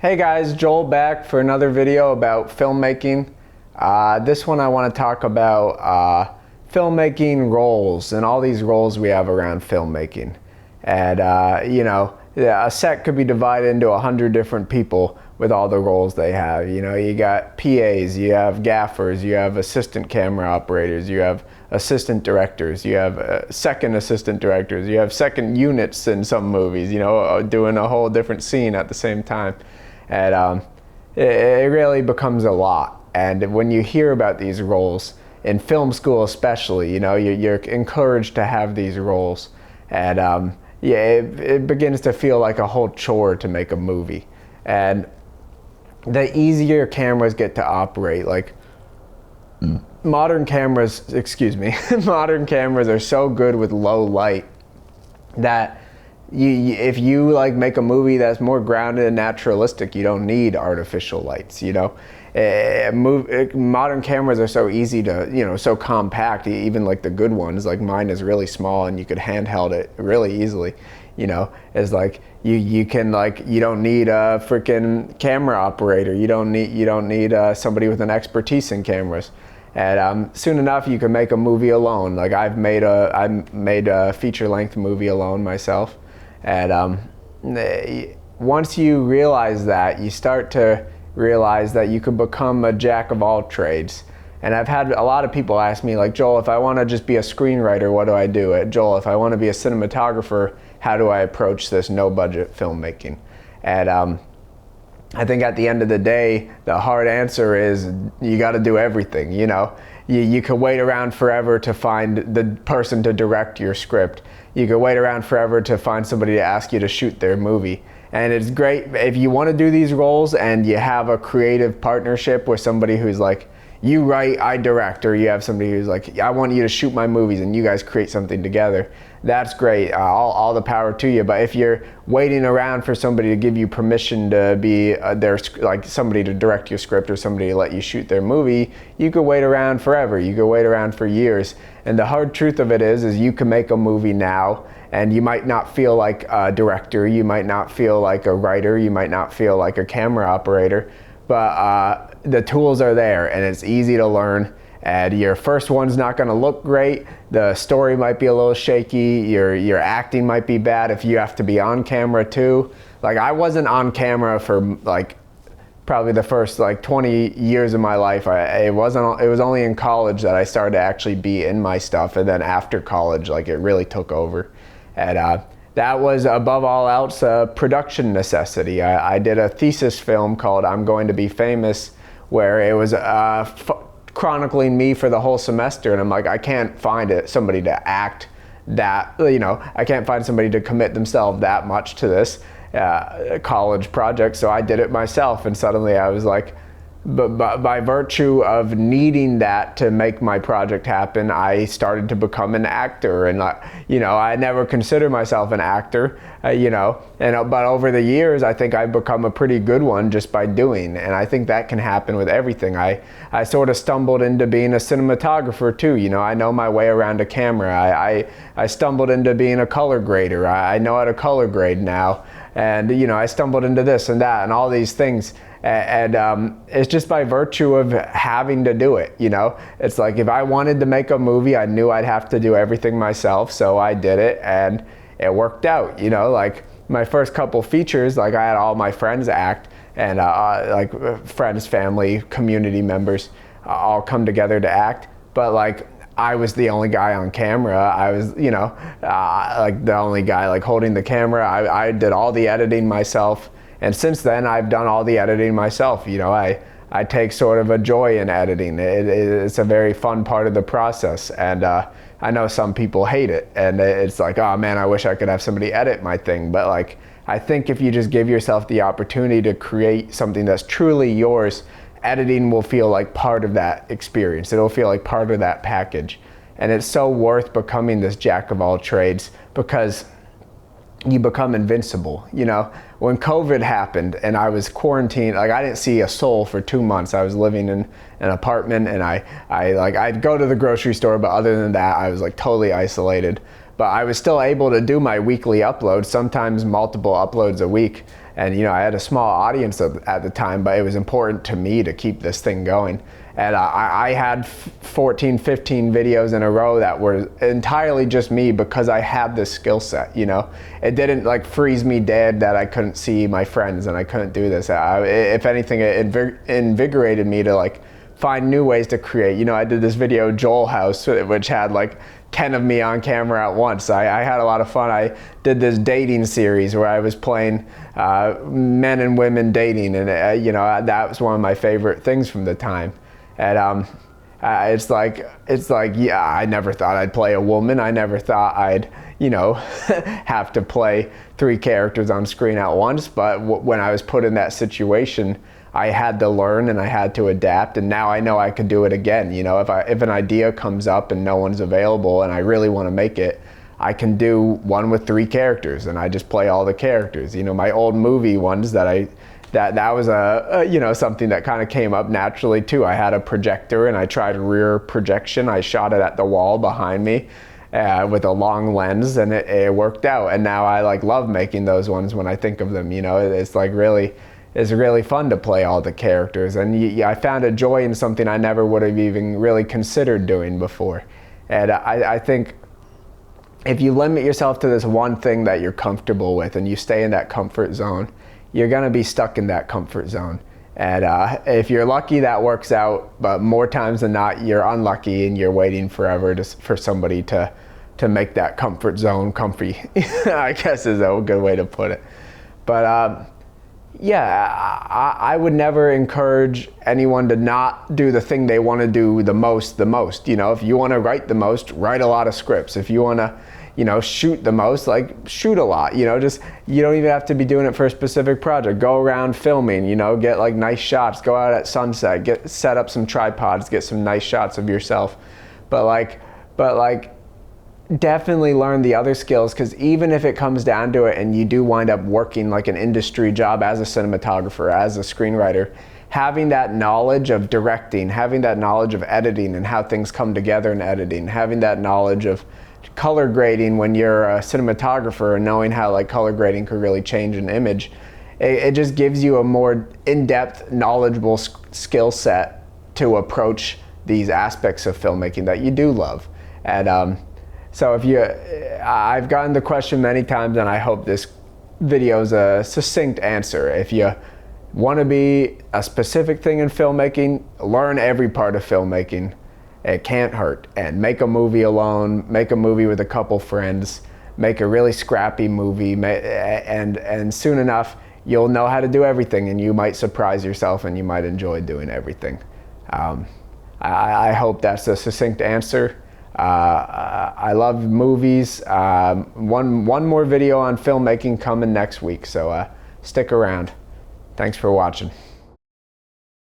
Hey guys, Joel back for another video about filmmaking. This one I want to talk about filmmaking roles and all these roles we have around filmmaking. And a set could be divided into 100 different people with all the roles they have. You know, you got PAs, you have gaffers, you have assistant camera operators, you have assistant directors, you have second assistant directors, you have second units in some movies, you know, doing a whole different scene at the same time. And it really becomes a lot. And when you hear about these roles, in film school especially, you know, you're encouraged to have these roles. And it begins to feel like a whole chore to make a movie. And the easier cameras get to operate, like modern cameras are so good with low light that if you like make a movie that's more grounded and naturalistic, you don't need artificial lights, you know. Modern cameras are so easy to, you know, so compact, even like the good ones, like mine is really small and you could handheld it really easily, you know. It's like you can, like, you don't need a freaking camera operator, you don't need somebody with an expertise in cameras. And soon enough you can make a movie alone. Like I made a feature-length movie alone myself. And once you realize that, you start to realize that you could become a jack of all trades. And I've had a lot of people ask me, like, Joel, if I want to just be a screenwriter, what do I do? Joel, if I want to be a cinematographer, how do I approach this no-budget filmmaking? And I think at the end of the day, the hard answer is you got to do everything, you know. You could wait around forever to find the person to direct your script. You could wait around forever to find somebody to ask you to shoot their movie. And it's great if you want to do these roles and you have a creative partnership with somebody who's like, you write, I direct, or you have somebody who's like, I want you to shoot my movies, and you guys create something together. That's great, all the power to you. But if you're waiting around for somebody to give you permission to be like somebody to direct your script or somebody to let you shoot their movie, you could wait around forever. You could wait around for years. And the hard truth of it is you can make a movie now, and you might not feel like a director, you might not feel like a writer, you might not feel like a camera operator, but the tools are there and it's easy to learn. And your first one's not going to look great. The story might be a little shaky. Your acting might be bad if you have to be on camera too. Like I wasn't on camera for like probably the first like 20 years of my life. It was only in college that I started to actually be in my stuff, and then after college, like it really took over. And that was above all else a production necessity. I did a thesis film called I'm Going to Be Famous, where it was chronicling me for the whole semester, and I'm like, I can't find somebody to act that, you know, I can't find somebody to commit themselves that much to this college project, so I did it myself. And suddenly I was like, but by virtue of needing that to make my project happen, I started to become an actor. And you know, I never considered myself an actor, you know, but over the years I think I've become a pretty good one just by doing. And I think that can happen with everything. I sort of stumbled into being a cinematographer too, you know. I know my way around a camera. I stumbled into being a color grader. I know how to color grade now. And you know, I stumbled into this and that and all these things. And it's just by virtue of having to do it, you know. It's like if I wanted to make a movie, I knew I'd have to do everything myself, so I did it, and it worked out, you know. Like my first couple features, like I had all my friends act, and like friends, family, community members all come together to act, but like I was the only guy on camera. I was, you know, like the only guy like holding the camera. I did all the editing myself. And since then, I've done all the editing myself. You know, I take sort of a joy in editing. It's a very fun part of the process. And I know some people hate it. And it's like, oh man, I wish I could have somebody edit my thing. But like, I think if you just give yourself the opportunity to create something that's truly yours, editing will feel like part of that experience. It'll feel like part of that package. And it's so worth becoming this jack of all trades, because you become invincible. You know, when COVID happened and I was quarantined, like I didn't see a soul for 2 months. I was living in an apartment, and I'd go to the grocery store, but other than that, I was like totally isolated. But I was still able to do my weekly uploads, sometimes multiple uploads a week. And I had a small audience at the time, but it was important to me to keep this thing going. And I had 14, 15 videos in a row that were entirely just me because I had this skill set, It didn't like freeze me dead that I couldn't see my friends and I couldn't do this. If anything, it invigorated me to like find new ways to create. I did this video, Joel House, which had like 10 of me on camera at once. I had a lot of fun. I did this dating series where I was playing men and women dating, and that was one of my favorite things from the time. And it's like, yeah, I never thought I'd play a woman. I never thought I'd, have to play 3 characters on screen at once. But when I was put in that situation, I had to learn and I had to adapt. And now I know I could do it again. If an idea comes up and no one's available and I really want to make it, I can do one with 3 characters and I just play all the characters. My old movie ones that was something that kind of came up naturally too. I had a projector and I tried rear projection. I shot it at the wall behind me with a long lens, and it worked out. And now I like love making those ones when I think of them. It's really fun to play all the characters, and I found a joy in something I never would have even really considered doing before. And I think if you limit yourself to this one thing that you're comfortable with and you stay in that comfort zone, you're gonna be stuck in that comfort zone. And if you're lucky, that works out, but more times than not, you're unlucky and you're waiting forever for somebody to make that comfort zone comfy, I guess is a good way to put it. But yeah, I would never encourage anyone to not do the thing they want to do the most. If you want to write the most, write a lot of scripts. If you want to shoot the most, like shoot a lot. You don't even have to be doing it for a specific project. Go around filming, get like nice shots. Go out at sunset, set up some tripods, get some nice shots of yourself. But definitely learn the other skills, because even if it comes down to it and you do wind up working like an industry job as a cinematographer, as a screenwriter, having that knowledge of directing, having that knowledge of editing and how things come together in editing, having that knowledge of color grading when you're a cinematographer and knowing how like color grading could really change an image, it just gives you a more in-depth, knowledgeable skill set to approach these aspects of filmmaking that you do love. And so I've gotten the question many times, and I hope this video is a succinct answer. If you want to be a specific thing in filmmaking, learn every part of filmmaking. It can't hurt. And make a movie alone, make a movie with a couple friends, make a really scrappy movie, and soon enough, you'll know how to do everything, and you might surprise yourself and you might enjoy doing everything. I hope that's a succinct answer. I love movies. One more video on filmmaking coming next week, so stick around. Thanks for watching.